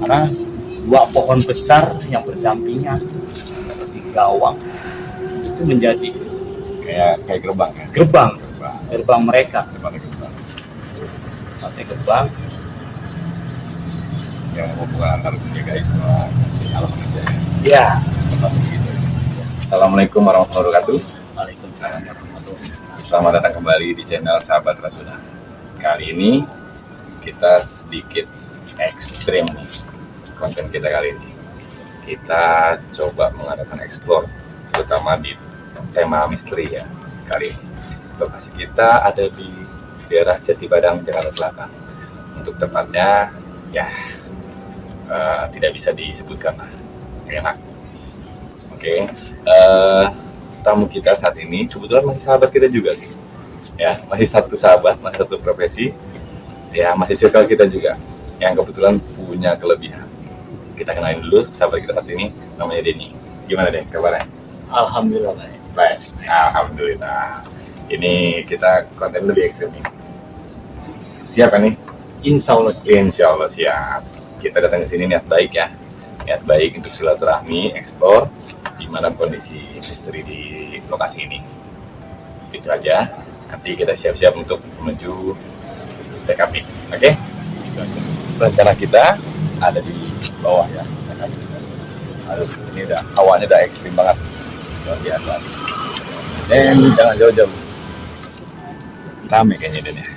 karena dua pohon besar yang berdampingan seperti gawang itu menjadi kayak gerbang ya. Gerbang mereka. Pakai gerbang yang hubungan harus menjaga semua alam manusia. Ya. Assalamualaikum warahmatullahi wabarakatuh. Waalaikumsalam warahmatullahi wabarakatuh. Selamat datang kembali di channel Sahabat Rasuna. Kali ini kita sedikit ekstrim nih konten kita kali ini. Kita coba mengadakan explore, terutama di tema misteri ya kali ini. Lokasi kita ada di daerah Jati Padang, Jakarta Selatan. Untuk tepatnya ya tidak bisa disebutkan lah, enak. Oke. Tamu kita saat ini kebetulan masih sahabat kita juga sih. Ya, masih satu sahabat, masih satu profesi. Ya, masih circle kita juga yang kebetulan punya kelebihan. Kita kenalin dulu sahabat kita saat ini, namanya Denny. Gimana deh kabarnya? Alhamdulillah Baik. Alhamdulillah. Ini kita konten lebih ekstrim nih. Siap kan nih? Insya Allah siap. Kita datang ke sini niat baik ya. Niat baik untuk silaturahmi, eksplor di mana kondisi misteri di lokasi ini. Itu aja. Nanti kita siap-siap untuk menuju TKP. Oke? Rencana kita ada di bawah ya. Aduh, ini udah hawanya udah ekstrim banget. Luar biasa. Dan jangan jauh-jauh. Rame kayaknya Dan ya.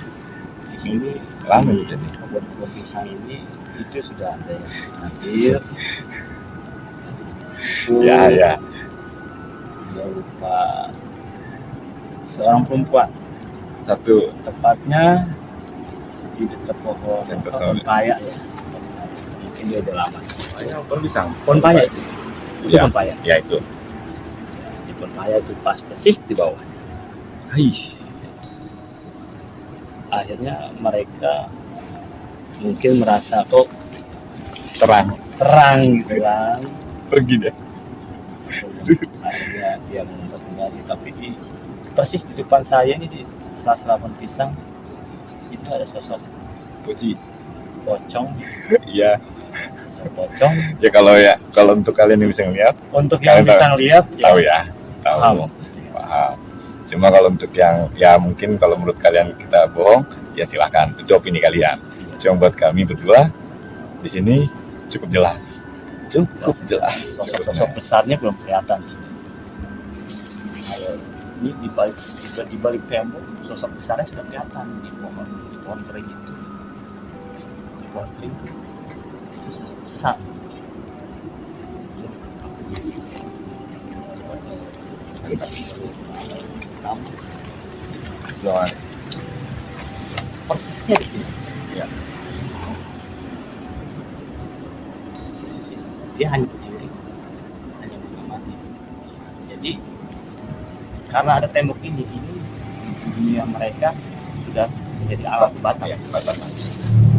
Di sini Rame udah nih. kebun pisang ini itu sudah ada yang hadir. Ya. Dia lupa seorang perempuan, Satu. tepatnya di dekat pohon paya ya. Mungkin dia udah lama. Pohon pisang. Pohon paya itu Ya. pohon paya. Ya itu. Di pohon paya itu pas persis di bawah. Akhirnya mereka mungkin merasa kok Terang. gitu kan. Pergi deh. Akhirnya dia mengumpet kembali, tapi persis di depan saya ini di salah pohon pisang itu ada sosok pocong. Iya. Pocong. Ya kalau untuk kalian yang bisa ngeliat, Untuk yang Kalian bisa lihat tahu ya. paham. Paham. Cuma kalau untuk yang ya mungkin kalau menurut kalian kita bohong, ya silahkan. Itu opini kalian. Cuma buat kami berdua di sini cukup jelas. Sosok besarnya belum kelihatan. Ayo, ini di balik tembok sosok besarnya sudah kelihatan di pohon kering itu. Di pohon kering itu sosok besar. Persisnya di sini. Ya. Dia hanya berdiri, hanya mengamati. Jadi karena ada tembok ini dunia mereka sudah menjadi alat batas. Ya, batasan.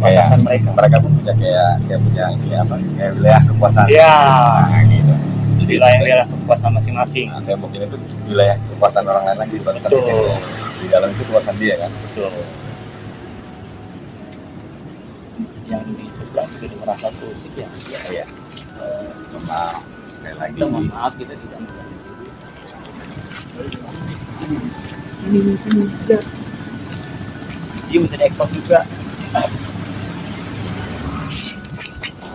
Batasan Mereka pun punya kayak punya ini apa? Kayak wilayah kekuasaan. Ya, Nah, gitu. jadi wilayah kekuasaan masing-masing. Nah, tembok ini tuh wilayah kekuasaan orang lain lagi, batasan Betul. itu. Di dalam itu kekuasaan dia kan. Betul. Yang di sebelah itu merasa tusuk ya. Iya. Maaf sekali lagi. Kita mohon maaf, kita tidak mengerti. Dia menjadi ekspor juga.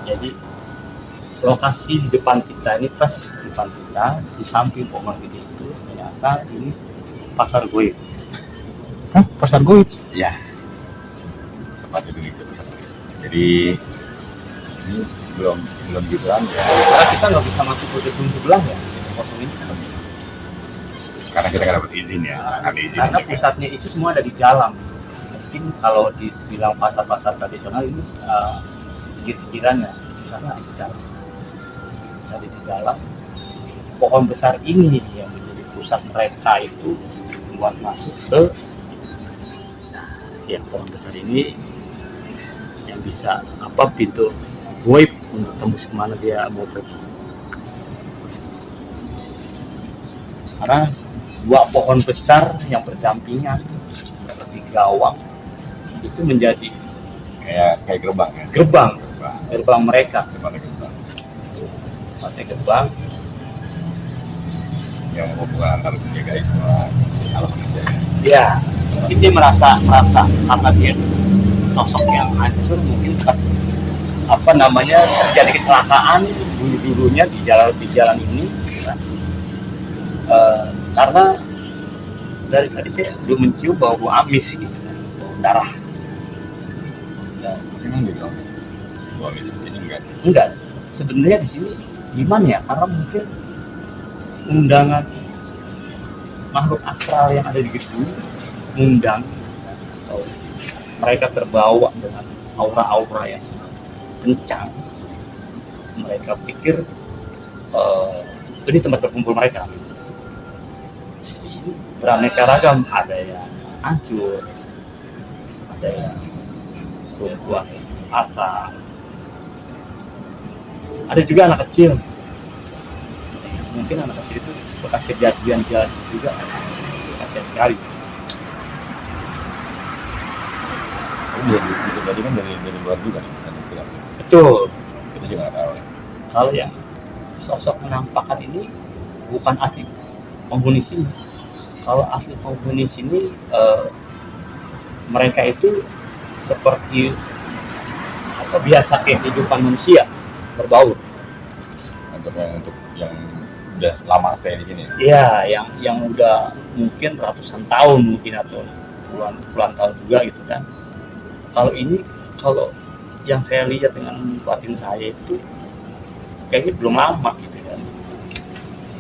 Jadi lokasi di depan kita ini pas di depan kita di samping pohon gede itu ternyata ini pasar goib. Pasar goib? Ya. Tepat itu gitu. Jadi ini belum dibilang ya. Karena kita nggak bisa masuk ke gedung sebelah ya. Karena kita nggak dapat izin ya. Karena pusatnya itu semua ada di dalam. Mungkin kalau dibilang pasar-pasar tradisional ini pikir-pikirannya karena ada di dalam. Ada di dalam. Pohon besar ini yang menjadi pusat mereka itu buat masuk ke ya pohon besar ini yang bisa pintu goib untuk tembus kemana dia mau pergi. Karena dua pohon besar yang berdampingan seperti gawang itu menjadi kayak gerbang ya. Gerbang gerbang mereka, Gimana kita pakai gerbang. yang menghubungkan antara DKI sama alam manusia ya. Ya, mungkin dia merasa karena dia sosok yang hancur, mungkin pas apa namanya terjadi kecelakaan dulunya di jalan ini, ya. Karena dari tadi saya belum mencium bau amis gitu, bau darah. Ya, Emang gitu. Gua bisa ini enggak, sebenarnya di sini gimana ya? Karena mungkin undangan makhluk astral yang ada di gedung undang, atau mereka terbawa dengan aura-aura yang kencang. Mereka pikir ini tempat berkumpul mereka. Di sini beraneka ragam, ada yang hancur, ada yang tua patah, ada juga anak kecil. Mungkin anak kecil itu bekas kejadian jalan juga, kasihan sekali. bisa jadi kan dari luar juga kan istilah. Betul. Kita juga nggak tahu ya. Kalau yang sosok menampakkan ini bukan asli penghuni sini. Kalau asli penghuni sini mereka itu seperti apa biasa kehidupan manusia, berbaur. Untuk yang udah lama stay di sini. Iya, yang udah mungkin ratusan tahun mungkin atau puluhan tahun juga gitu kan. Kalau ini, kalau yang saya lihat dengan batin saya itu kayaknya belum lama gitu kan.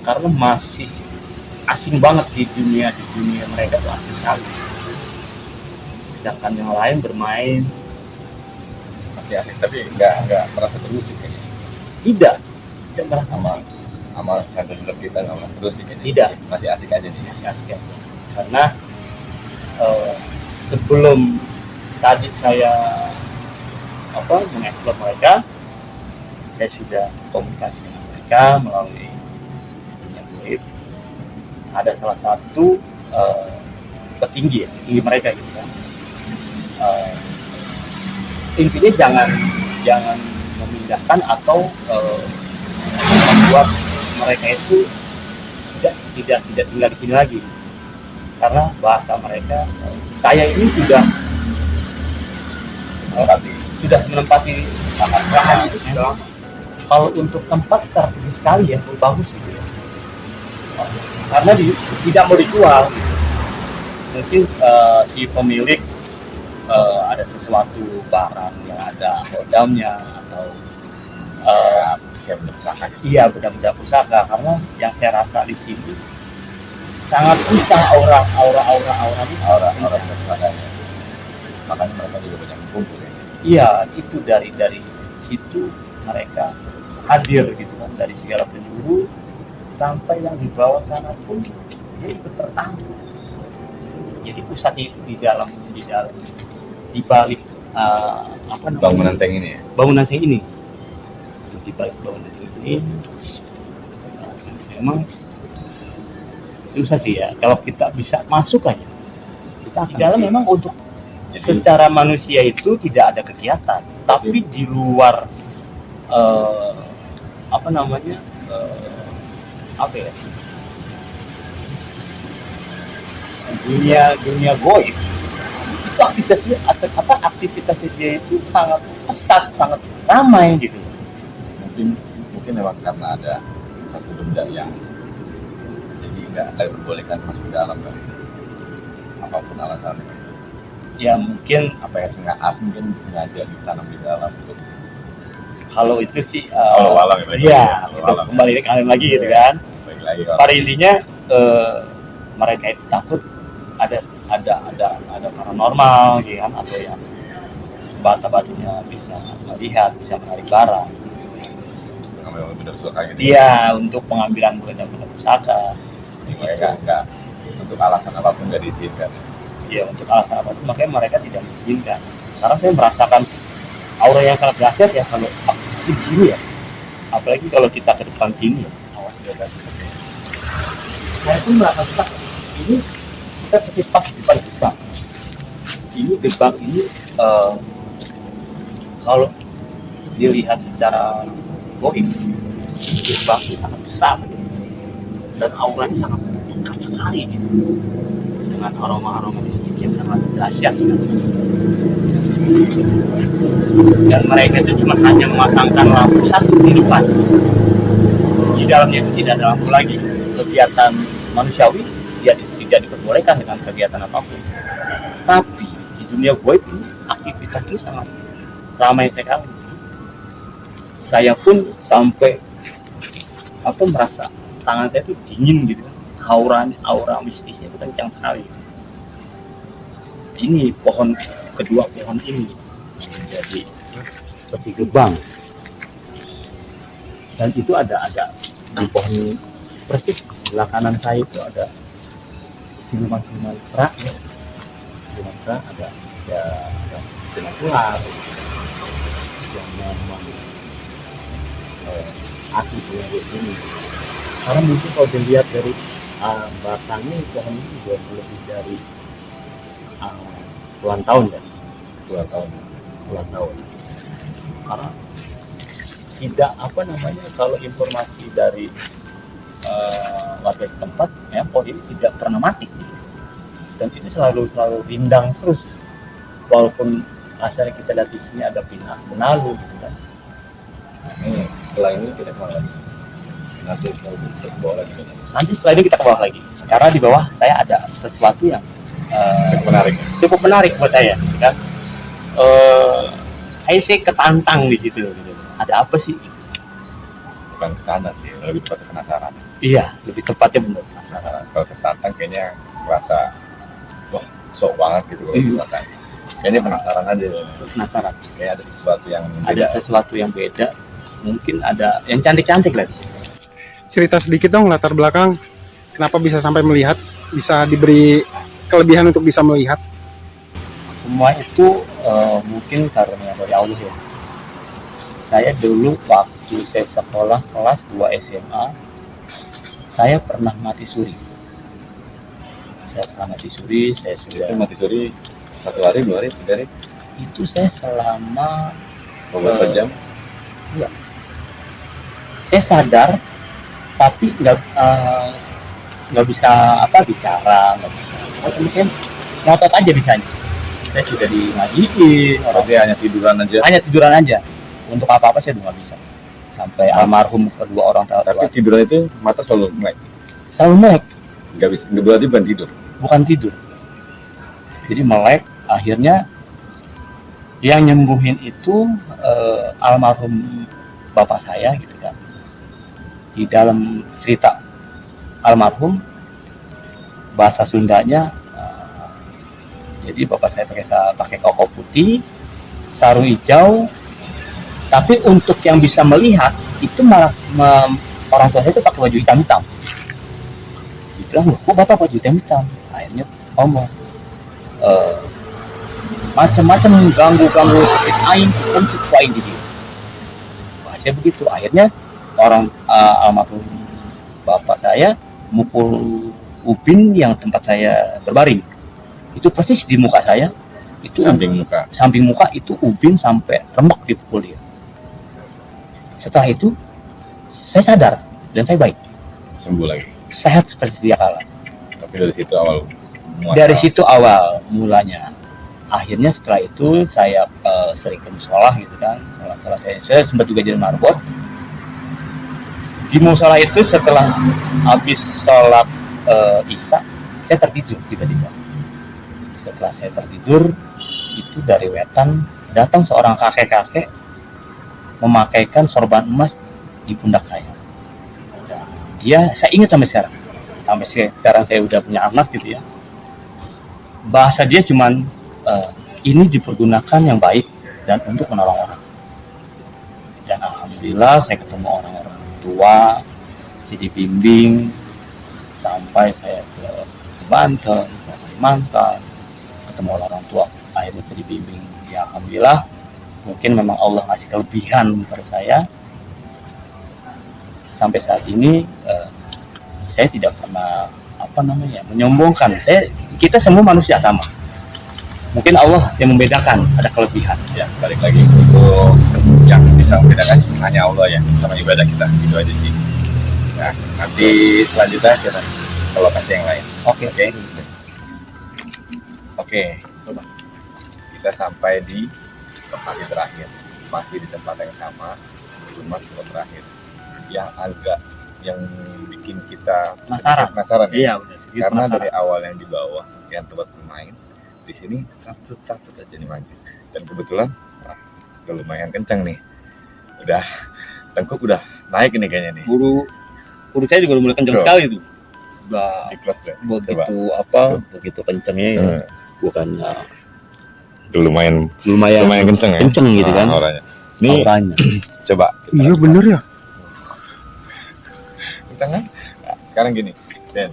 Karena masih asing banget di dunia mereka tuh asing sekali. Sedangkan yang lain bermain Masih asik tapi nggak merasa terusik kayaknya. tidak merasa Sama center kita nggak merasa terusik kayaknya. Tidak. Masih asik aja nih. masih asik aja. Karena sebelum tadi saya mengeksplor mereka, saya sudah komunikasi dengan mereka melalui yang goib. Ada salah satu petinggi mereka gitu kan. Intinya jangan memindahkan atau membuat mereka itu tidak tinggal di sini lagi, karena bahasa mereka saya ini sudah menempati lahan itu sudah lama. Kalau untuk tempat strategis sekali ya, bagus gitu ya, karena tidak mau dijual. Mungkin si pemilik ada sesuatu barang yang ada hodamnya atau Kayak bersama. iya benda-benda pusaka, karena yang saya rasa di sini sangat kencang aura Bersakanya. Makanya mereka juga banyak kumpul ya. iya, itu dari situ mereka hadir gitu kan, dari segala penjuru sampai yang di bawah sana pun dia ikut tertampung. Jadi pusatnya itu di balik Bangunan tank ini ya. bangunan saya ini, di balik bangunan ini memang susah sih ya kalau kita bisa masuk aja. Kita di dalam memang untuk secara manusia itu tidak ada kegiatan, tapi di luar dunia goib itu aktivitasnya dia itu sangat pesat, sangat ramai gitu. Mungkin memang karena ada satu benda yang jadi nggak diperbolehkan masuk ke dalam kan, apapun alasannya. Ya mungkin Apa ya, mungkin sengaja ditanam di dalam untuk kalau itu sih alam iya, itu kembali ke alam lagi gitu kan. Baik lagi kalau Pada intinya mereka itu takut ada paranormal gitu kan, atau yang bata-batunya bisa melihat, bisa menarik barang. memang benar suka gitu. Iya, untuk pengambilan benda-benda pusaka. Mereka nggak untuk alasan apapun nggak diizinkan. Iya, untuk alasan apapun makanya mereka tidak mengizinkan. Sekarang saya merasakan aura yang sangat dahsyat ya kalau di sini ya. Apalagi kalau kita ke depan sini ya. Awas beda. Saya pun merasa stuck. Ini kita seperti pas di depan gerbang. Ini gerbang ini kalau dilihat secara goib, gerbang itu sangat besar dan auranya sangat dekat sekali gitu, dengan aroma-aroma mistik yang sangat dahsyat. Dan mereka itu cuma hanya memasangkan lampu satu di depan, di dalamnya itu tidak ada lampu lagi. Kegiatan manusiawi tidak diperbolehkan dengan kegiatan apapun. Tapi di dunia goib ini aktivitas ini sangat ramai sekali. Saya pun sampai merasa tangan saya itu dingin gitu, aura mistisnya itu kencang sekali. Ini kedua pohon ini jadi seperti gerbang, dan itu ada di pohon persis di sebelah kanan saya itu ada siluman kerak ya. Siluman kerak ada siluman ular yang memang asli punya ini. Karena mungkin kalau dilihat dari batangnya pohon ini juga lebih dari puluhan tahun ya, puluhan tahun. Karena tidak kalau informasi dari warga setempat ya, pohon ini tidak pernah mati dan itu selalu rindang terus, walaupun asalnya kita lihat di sini ada benalu gitu kan. Setelah ini kita kemana lagi? Nanti mau ke bawah lagi. Nanti setelah ini kita ke bawah lagi, karena di bawah saya ada sesuatu yang cukup menarik buat saya kan. Saya ketantang di situ gitu. Ada apa sih? Bukan ketantang sih, lebih tepatnya penasaran. Iya, lebih tepatnya benar penasaran. Kalau ketantang kayaknya merasa wah sok banget gitu. Kayaknya penasaran aja. Penasaran. Kayak ada sesuatu yang beda. Ada sesuatu yang beda. Mungkin ada yang cantik-cantik lah di sini. Cerita sedikit dong latar belakang kenapa bisa sampai melihat, bisa diberi kelebihan untuk bisa melihat. Semua itu mungkin karunia dari Allah ya. Saya dulu waktu saya sekolah kelas 2 SMA, saya pernah mati suri. Saya sudah mati suri 1 hari, 2 hari, 3 hari. Itu saya selama beberapa jam. Iya. Saya sadar, tapi nggak bisa bicara, nggak bisa. Saya ngotot aja bisanya. Saya sudah ngajiin, Tapi hanya tiduran aja. Untuk apa-apa saya nggak bisa. Sampai almarhum kedua orang tua. Tapi tiduran itu mata selalu melek. Nggak bisa, berarti bukan tidur. Bukan tidur. Jadi melek. Akhirnya yang nyembuhin itu almarhum bapak saya gitu kan. Di dalam cerita almarhum, bahasa Sundanya, jadi bapak saya pakai koko putih, sarung hijau, tapi untuk yang bisa melihat itu malah orang tua saya itu pakai baju hitam-hitam. Dibilang, loh kok bapak baju hitam-hitam? Akhirnya ngomong, macam-macam ganggu sakit aing, pencet aing di dia. Bahasanya begitu. Akhirnya orang almarhum bapak saya mukul ubin yang tempat saya berbaring. Itu persis di muka saya. Itu samping muka itu ubin sampai remek dipukul dia. Setelah itu saya sadar dan saya baik. Sembuh lagi. Sehat seperti dia kala. Tapi dari situ awal mulanya. Akhirnya setelah itu saya sering ke musola gitu kan. Saya sempat juga jadi marbot. Di musola itu setelah habis sholat isya, saya tertidur tiba-tiba. Setelah saya tertidur, itu dari wetan datang seorang kakek-kakek memakaikan sorban emas di pundak saya. Saya ingat sampai sekarang saya udah punya anak gitu ya. Bahasa dia cuman ini dipergunakan yang baik dan untuk menolong orang. Dan alhamdulillah saya ketemu orang-orang tua, saya dibimbing sampai saya ke Banten, ke Kalimantan, ketemu orang tua. Akhirnya saya dibimbing. Ya alhamdulillah, mungkin memang Allah ngasih kelebihan kepada saya. Sampai saat ini saya tidak pernah menyombongkan. Kita semua manusia sama. Mungkin Allah yang membedakan, ada kelebihan. Ya, balik lagi untuk yang bisa bisa membedakan hanya Allah ya sama ibadah kita, itu aja sih. Nah, nanti selanjutnya kita ke lokasi yang lain. Oke. Oke, kita sampai di tempat yang terakhir, masih di tempat yang sama, cuma spot terakhir yang agak yang bikin kita penasaran ya. Iya, udah sedikit Karena penasaran. dari awal yang di bawah yang tempat bermain, di sini satu aja nih maju. Dan kebetulan udah lumayan kencang nih, udah tengkuk udah naik ini kayaknya nih. Buru saya juga udah mulai kencang Tuh. sekali tuh. Udah Di kelas deh. begitu begitu kencangnya ya. Bukannya Udah lumayan lumayan kencang ya. kenceng gitu kan. Auranya. Nih Auranya. coba. Iya bener ya. Kencang kan? Nah, sekarang gini, Den,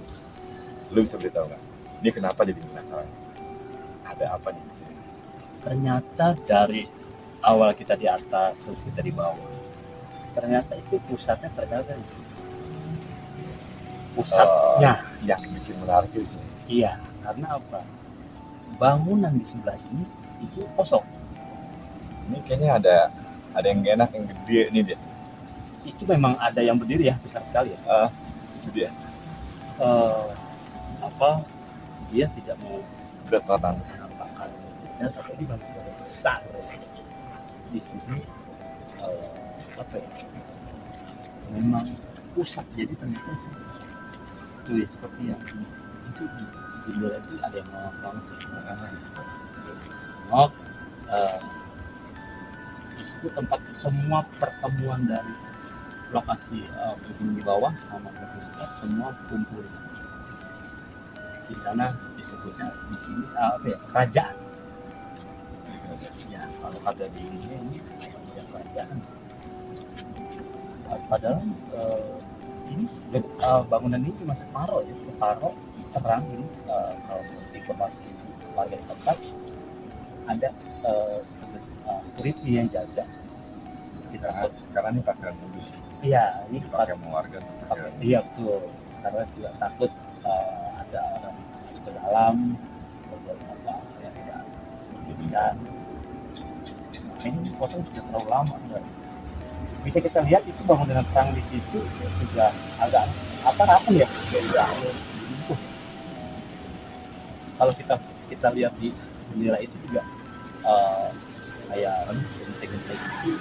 lu bisa beritahu nggak? Ini kenapa jadi penasaran? Ada apa nih? Ternyata dari awal kita di atas terus kita di bawah. Ternyata itu pusatnya ternyata di sini. Pusatnya. Yang bikin menarik di sini. Iya, karena apa? Bangunan di sebelah ini itu kosong. Ini kayaknya ada yang gak enak yang gede ini dia. Itu memang ada yang berdiri ya, besar sekali ya. Itu dia. Dia tidak mau Berat banget. menampakkan dan tapi ini bangunan besar di sini memang pusat, jadi ternyata itu ya, seperti yang itu di luar itu ada yang ngomong itu tempat semua pertemuan dari lokasi penghuni di bawah sama penghuni di atas semua kumpul di sana. Disebutnya di sini kerajaan ya, kalau kata di ini kerajaan. Padahal ini bangunan ini cuma separuh terang ini. Kalau informasi warga setempat ada security yang jaga. Karena ini pakaian mobil. Iya, ini Pakai warga. iya betul. Karena juga takut ada orang masuk ke dalam berbuat apa yang tidak diinginkan. Nah, ini kosong sudah terlalu lama. Bisa kita lihat itu bangunan perang di situ juga agak rapi ya. Kalau kita lihat di bendera itu juga kayak genteng-genteng itu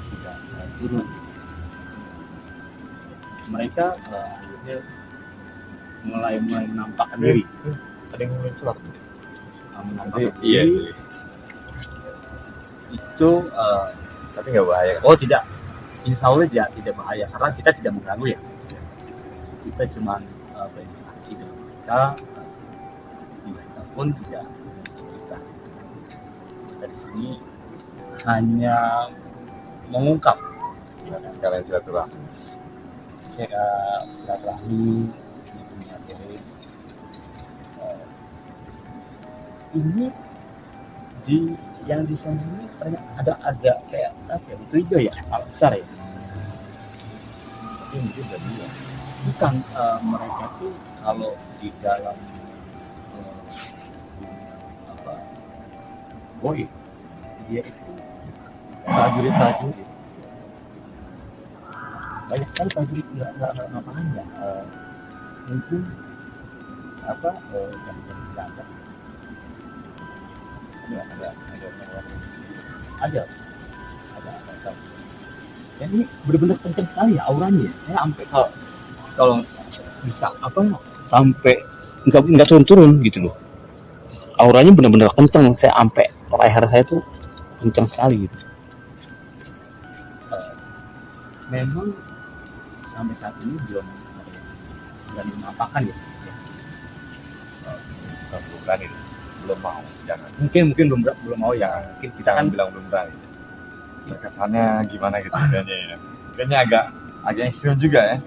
tidak turun. Mereka akhirnya mulai menampakkan diri. Ada yang mulai keluar. Menampakkan Iya. diri. Itu Tapi nggak bahaya kan? oh tidak, insya Allah tidak bahaya karena kita tidak mengganggu ya. Kita cuma berinteraksi dengan mereka pun tidak kita di sini hanya mengungkap Sekalian silaturahmi. silaturahmi ini di yang di sana ini ternyata ada kayak apa ya, itu hijau ya, besar ya. Tapi mungkin tadi ya bukan mereka tuh kalau di dalam boy dia itu prajurit banyak sekali prajurit nggak ngapain ya, mungkin yang berjaga ada. Dan ini benar-benar kencang sekali ya auranya ya. Saya sampai kalau bisa sampai nggak turun gitu loh. Auranya benar-benar kencang, saya sampai leher saya tuh kencang sekali gitu. Memang sampai saat ini belum menampakkan ya. Bukan itu. Belum mau, jangan. Mungkin belum mau ya. Mungkin kita Jangan kan bilang belum berani. Kesannya gimana gitu kayaknya ya. Kayaknya agak ekstrim juga ya.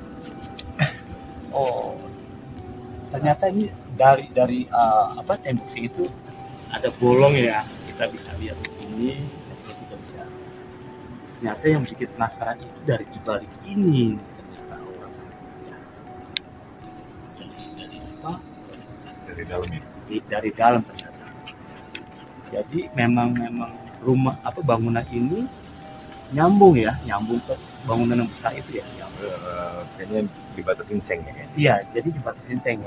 oh ternyata ini dari tembok itu ada bolong ya, kita bisa lihat di sini. Kita bisa ternyata yang bikin penasaran itu dari dibalik ini ternyata orang Dari dalam ini. dari dalam ternyata. Jadi memang rumah bangunan ini nyambung ke bangunan yang besar itu ya, yang Kayaknya dibatasin seng ya. iya, jadi dibatasin seng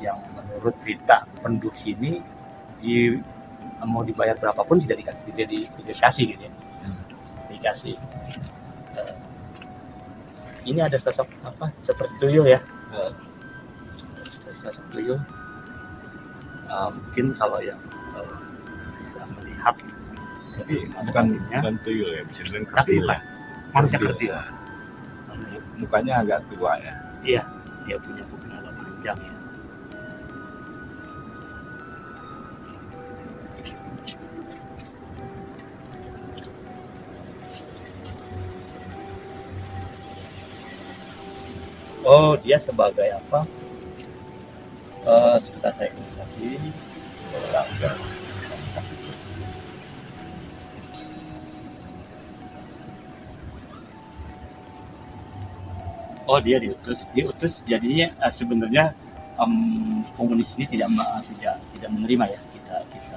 yang menurut cerita penduduk sini mau dibayar berapapun tidak dikasih gitu ya. Dikasih. Ini ada sosok apa seperti tuyul ya. Sosok tuyul. Mungkin kalau yang bisa melihat, Tapi bukan tuyul ya, bisa dibilang kertil lah. manusia kertil. Mukanya agak tua ya. Iya, dia punya kuping agak panjang ya. Oh, dia sebagai apa? Sebentar saya kasih. Oh, dia diutus jadinya sebenarnya komunis ini tidak menerima ya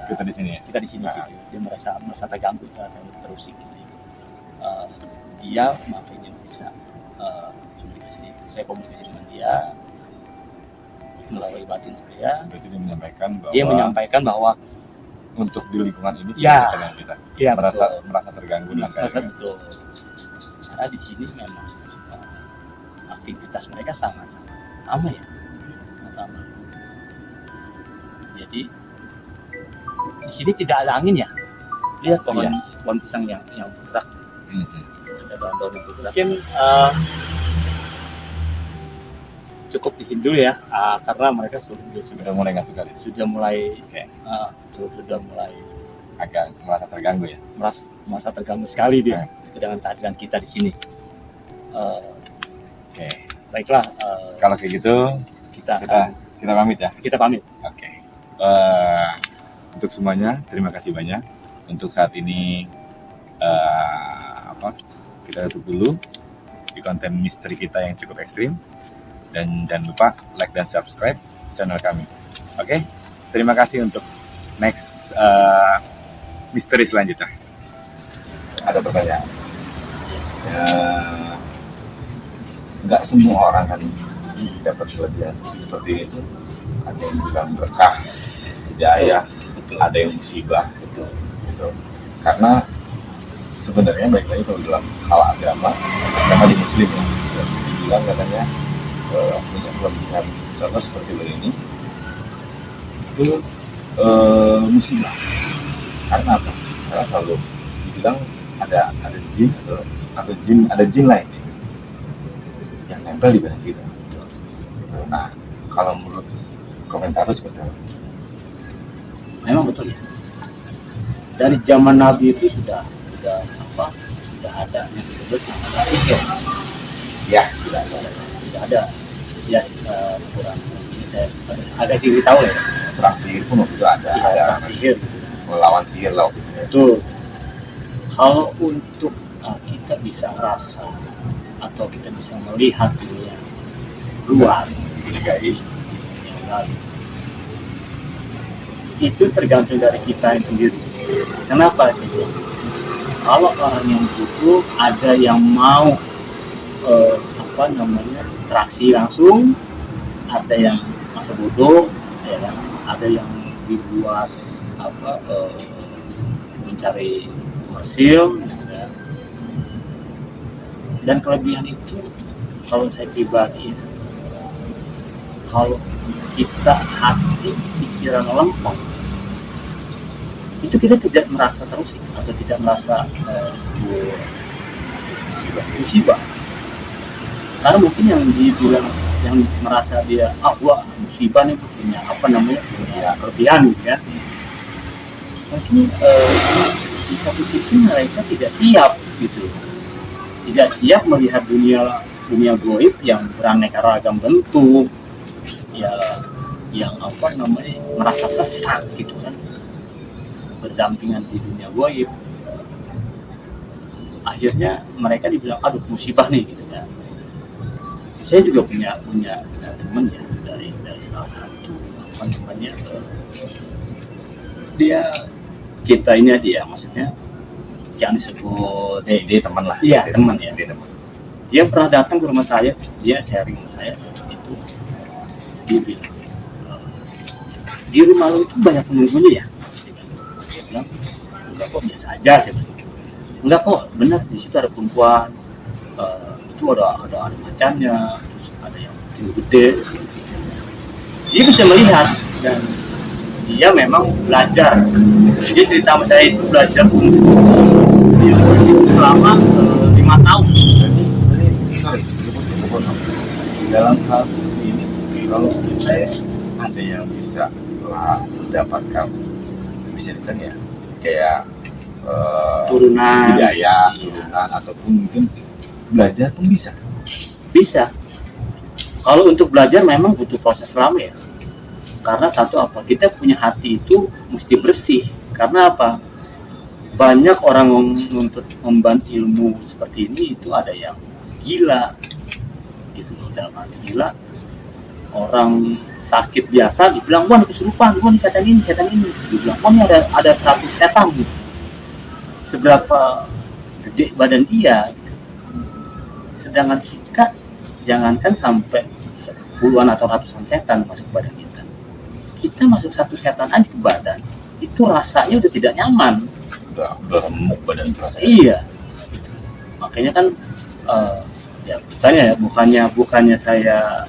Kita di sini ya. kita di sini gitu. Dia merasa terganggu terusik gitu. Dia makanya bisa saya komunikasi dengan dia melalui batin saya. Berarti dia menyampaikan bahwa untuk di lingkungan ini Ya. tidak dengan kita. Iya, merasa terganggu dengan merasa saya. betul. Karena di sini memang aktivitas mereka sama ya, sama. Jadi di sini tidak ada angin ya. Lihat pohon pisang yang bergerak, ada daun-daun yang bergerak. Mungkin cukup di sini dulu ya, karena mereka Sudah mulai nggak suka, sudah mulai agak merasa terganggu ya. merasa terganggu sekali dia dengan kehadiran kita di sini. Oke. Baiklah, Kalau kayak gitu kita pamit ya. kita pamit. Oke. Untuk semuanya terima kasih banyak. Untuk saat ini kita tutup dulu di konten misteri kita yang cukup ekstrim, dan jangan lupa like dan subscribe channel kami. Oke. Terima kasih. Untuk next misteri selanjutnya. Ada pertanyaan. Nggak semua orang kan dapat kelebihan seperti itu. Ada yang bilang berkah, hidayah, ada yang musibah gitu. Karena sebenarnya baik lagi kalau dalam hal agama di Muslim ya, dibilang katanya punya kelebihan. Contoh seperti begini itu musibah. Karena apa? Karena selalu dibilang ada jin ada jin lain yang nempel di badan kita. Nah, kalau menurut komentar itu seperti apa? Memang betul ya. Dari zaman Nabi itu sudah ada yang disebut sihir. Ya, Tidak ada. Ya, kurang ini saya agak sedikit tahu ya. perang sihir pun waktu itu ada Perang sihir. melawan sihir lah waktu itu. Betul. Kalau untuk kita bisa rasa atau kita bisa melihat dunia luas, yang lain, itu tergantung dari kita yang sendiri. Kenapa sih? Kalau orang yang butuh, ada yang mau interaksi langsung, ada yang masa bodoh, ya, ada yang dibuat mencari hasil, ya. Dan kelebihan itu kalau saya pribadi, kalau kita hati pikiran lempeng, itu kita tidak merasa terusik atau tidak merasa musibah. Karena mungkin yang dibilang, yang merasa dia gua musibah nih, punya punya kelebihan gitu ya. Mungkin di satu sisi mereka tidak siap gitu, tidak siap melihat dunia goib yang beraneka ragam bentuk, ya, yang merasa sesat gitu kan, berdampingan di dunia goib. Akhirnya mereka dibilang aduh musibah nih gitu ya. Saya juga punya teman ya, dari salah satu dia, kita ini aja ya, maksudnya jangan disebut. Dia teman lah. Iya, teman ya. Dia teman. Dia pernah datang ke rumah saya, dia sharing ke saya itu. Dia bilang, di rumah lu itu banyak penghuninya ya? Dia bilang, enggak kok, biasa aja sih. Enggak kok, benar di situ ada perempuan, itu ada macannya, terus ada yang gede. Dia bisa melihat dan dia memang belajar. Dia cerita sama saya itu belajar dia selama 5 tahun. Sorry, dalam hal ini kalau saya ada yang bisa mendapatkan bisa dibilang ya kayak Turunan budaya, turunan ataupun mungkin belajar pun bisa. bisa. Kalau untuk belajar memang butuh proses lama ya. Karena satu apa? Kita punya hati itu mesti bersih. Karena apa? Banyak orang menuntut memban ilmu seperti ini itu ada yang gila. Gitu loh, dalam arti gila. Orang sakit biasa dibilang, "Wah, kesurupan, wah, setan ini." Dibilang, "Oh, ini ada 100 setan." Gitu. Seberapa gede badan dia. Gitu. Sedangkan kita jangankan sampai puluhan atau ratusan setan masuk ke badan kita. Kita masuk 1 setan aja ke badan, itu rasanya udah tidak nyaman. Udah remuk badan terasa. Iya. Makanya kan ya tanya ya, bukannya saya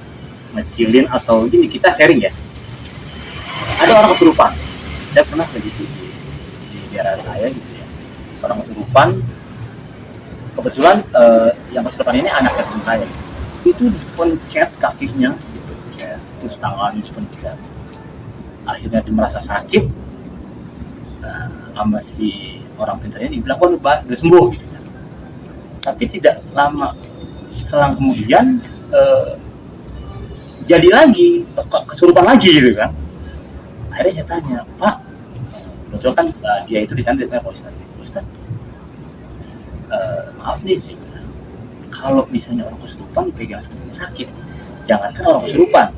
ngecilin atau gini, kita sharing ya. Ada orang kesurupan. Saya pernah begitu di daerah saya gitu ya. Orang kesurupan. Kebetulan yang kesurupan ini anaknya teman saya. Itu pencet kakinya gitu, kayak terus tangannya pencet. Akhirnya dia merasa sakit, sama si orang pintarnya dibilang, "Oh, udah sembuh." Gitu. Tapi tidak lama selang kemudian jadi lagi kesurupan lagi gitu kan. Akhirnya saya tanya, "Pak," betul kan dia itu di sana dia Pak Ustaz, maaf nih, saya bilang, kalau misalnya orang kesurupan dipegang sakit, jangankan orang kesurupan.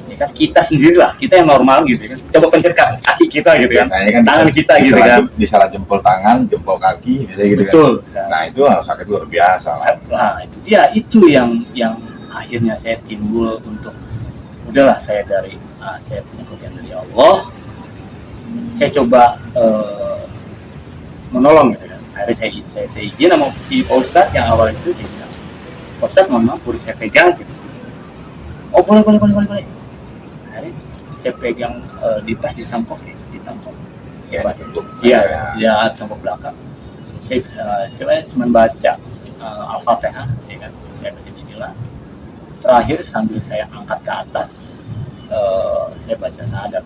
Ya kan kita sendiri lah, kita yang normal gitu kan, coba pencet kaki kita gitu kan, biasanya kan tangan kita gitu kan, di salah jempol tangan, jempol kaki gitu betul kan. Nah itu sakit luar biasa lah. Nah itu dia, itu yang akhirnya saya timbul untuk udahlah, saya punya kepercayaan dari Allah, saya coba menolong gitu kan. Akhirnya saya izin sama si Pak Ustadz yang awal itu, saya bilang, "Pak Ustadz, mohon maaf, boleh saya pegang?" Gitu. "Oh, boleh. Akhirnya saya pegang di tampok. Iya, tampok belakang. Saya coba cuma baca Al-Fatihah, ya kan. Saya baca bismillah. Terakhir sambil saya angkat ke atas, saya baca syahadat.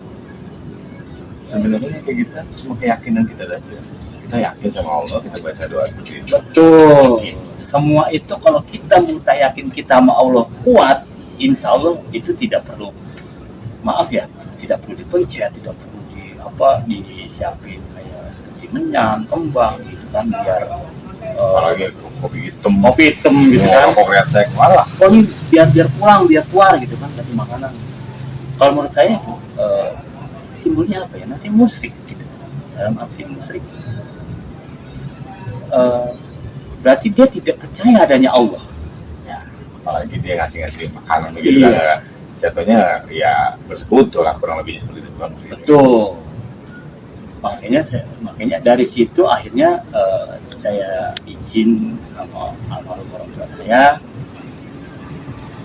Sebenarnya kayak gitu kan cuma keyakinan kita aja. Kita yakin sama Allah, kita baca doa seperti itu. Betul. Semua itu kalau kita minta yakin kita sama Allah kuat, insya Allah itu tidak perlu, maaf ya, tidak perlu dipencet, tidak perlu disiapin kayak seperti menyan, kembang gitu kan, biar apalagi kopi hitam gitu kan, rokok kretek malah. Oh, ini biar keluar gitu kan, dari makanan. Kalau menurut saya simbolnya apa ya, nanti musrik gitu, dalam arti musrik berarti dia tidak percaya adanya Allah ya. Apalagi dia ngasih makanan begitu kan, jatuhnya ya bersekutu lah, kurang lebihnya seperti itu kan. Betul. Makanya dari situ akhirnya saya izin sama almarhum orang tua saya.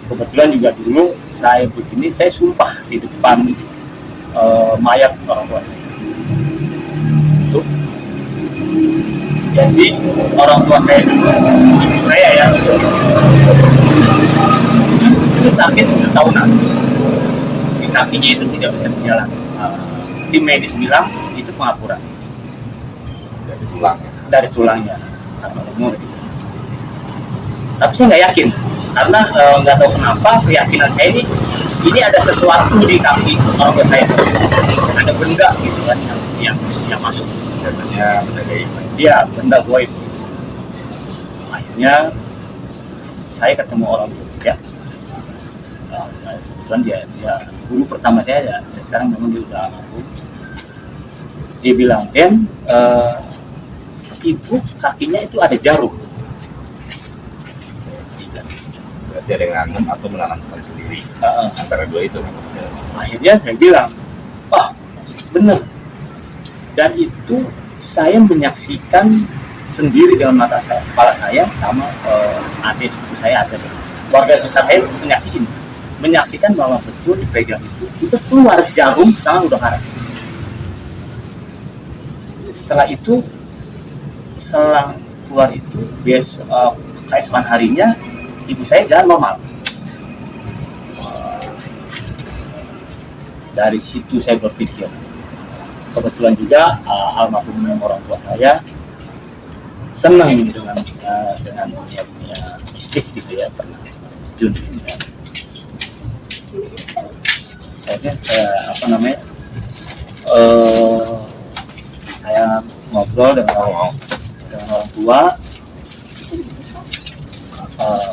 Kebetulan juga dulu saya begini, saya sumpah di depan mayat orang tua saya. Jadi orang tua saya dulu, ibu saya ya, itu sakit 1 tahunan. Di kakinya itu tidak bisa berjalan. Tim medis bilang itu pengapuran dari tulangnya karena umur gitu. Tapi saya nggak yakin, karena nggak tahu kenapa keyakinan saya ini ada sesuatu di kaki orang tua saya, ada benda gitu kan yang masuk. Jatuhnya benda gaib. Iya, benda gaib. Akhirnya saya ketemu orang Jogja. Kebetulan dia guru pertama saya ya, sekarang memang dia udah almarhum. Dia bilang, "Den, ibu kakinya itu ada jarum. Berarti ada yang nanam atau menanamkan sendiri antara dua itu. Akhirnya saya bilang, wah benar. Dan itu saya menyaksikan sendiri dengan mata saya, kepala saya sama adik sepupu saya ada, warga besar saya menyaksikan bahwa betul dipegang itu keluar jarum sekarang udah karat. Setelah itu selang keluar itu keesokan harinya ibu saya jalan normal. Dari situ saya berpikir, kebetulan juga almarhum orang tua saya senang dengan dunia bisnis gitu ya, pernah terjun ya. Akhirnya saya ngobrol dengan orang tua,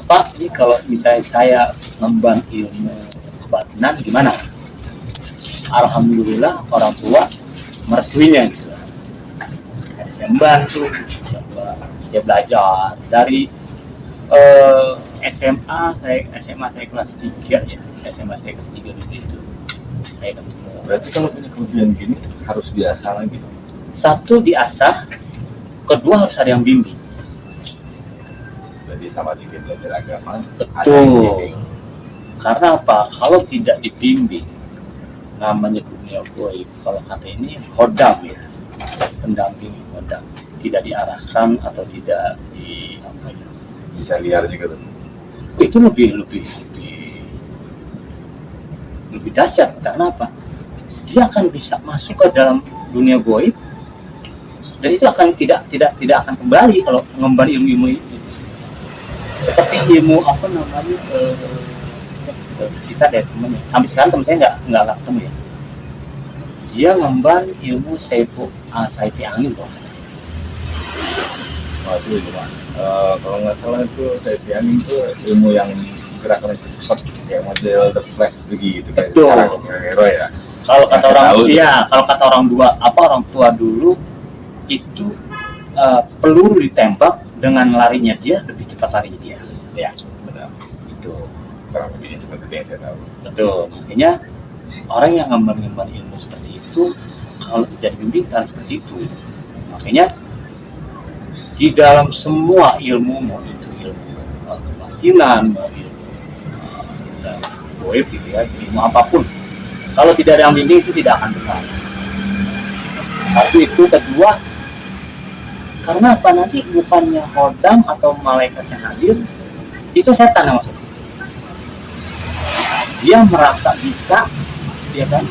Pak, ini kalau misalnya saya ngemban ilmu kebatinan gimana? Alhamdulillah orang tua merestuinya gitu. Saya membantu, saya belajar dari SMA saya kelas 3 ya, SMA saya kelas 3 itu saya ketemu. Berarti kalau punya kelebihan gini harus biasa lagi. Satu diasah, kedua harus ada yang bimbing. Berarti sama dikit belajar agama. Betul. Karena apa? Kalau tidak dibimbing, namanya dunia goib, kalau kata ini hodam ya, pendamping hodam, tidak diarahkan atau tidak di apa ya, Bisa liar juga tuh. itu lebih dahsyat. Karena apa? Dia akan bisa masuk ke dalam dunia goib dan itu akan tidak akan kembali kalau mengemban ilmu itu. Seperti ilmu apa namanya, kita ada temennya, sampai sekarang temen saya nggak ketemu ya. Dia ngemban ilmu Saipi angin kok. Waduh, kalau nggak salah itu saya pianin itu ilmu yang gerakannya cepat kayak model The Flash begitu kayak Betul. karakter hero ya. Kalau kata Nggak orang tahu kalau kata orang tua dulu itu peluru ditembak dengan larinya dia lebih cepat larinya dia. Ya, benar. Itu Kurang lebihnya seperti itu yang saya tahu. betul. Makanya orang yang ngemban ilmu seperti itu kalau tidak dibimbing kan seperti itu. Makanya di dalam semua ilmu, mau itu ilmu kebatinan, mau ilmu goib gitu ya, ilmu apapun, kalau tidak ada yang bimbing itu tidak akan berjalan. Satu itu, kedua, karena apa, nanti bukannya hodam atau malaikat yang hadir, itu setan maksudnya. Dia merasa bisa, dia kan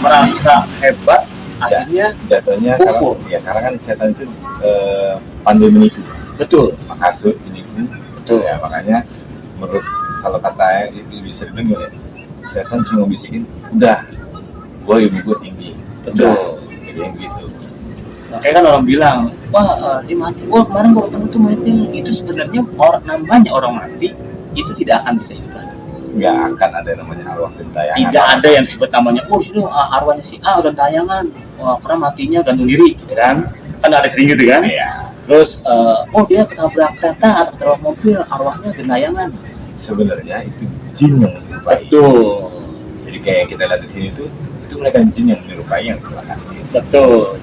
merasa hebat, akhirnya Jatuhnya kufur. karena kan setan itu pandai menipu. Betul. Menghasut menipu. Betul. Ya, makanya menurut kalau katanya itu bisa didengar ya, setan cuma bisikin, udah, gue ilmu gue tinggi. Betul. Jadi yang gitu. Makanya kan orang bilang, wah dia mati, wah kemarin gue ketemu tuh mati. Itu sebenarnya namanya orang mati itu tidak akan bisa hidup lagi. Nggak akan ada namanya arwah gentayangan. Tidak ada yang sebut namanya, oh itu arwahnya si A gentayangan, wah karena matinya gantung diri, gitu kan? Kan ada sering gitu kan? Iya. Terus, oh dia ketabrak kereta atau ketabrak mobil, arwahnya gentayangan. Sebenarnya itu jin yang menyerupai. Betul. Jadi kayak yang kita lihat di sini tuh, itu mereka jin yang menyerupai yang kecelakaan. Betul.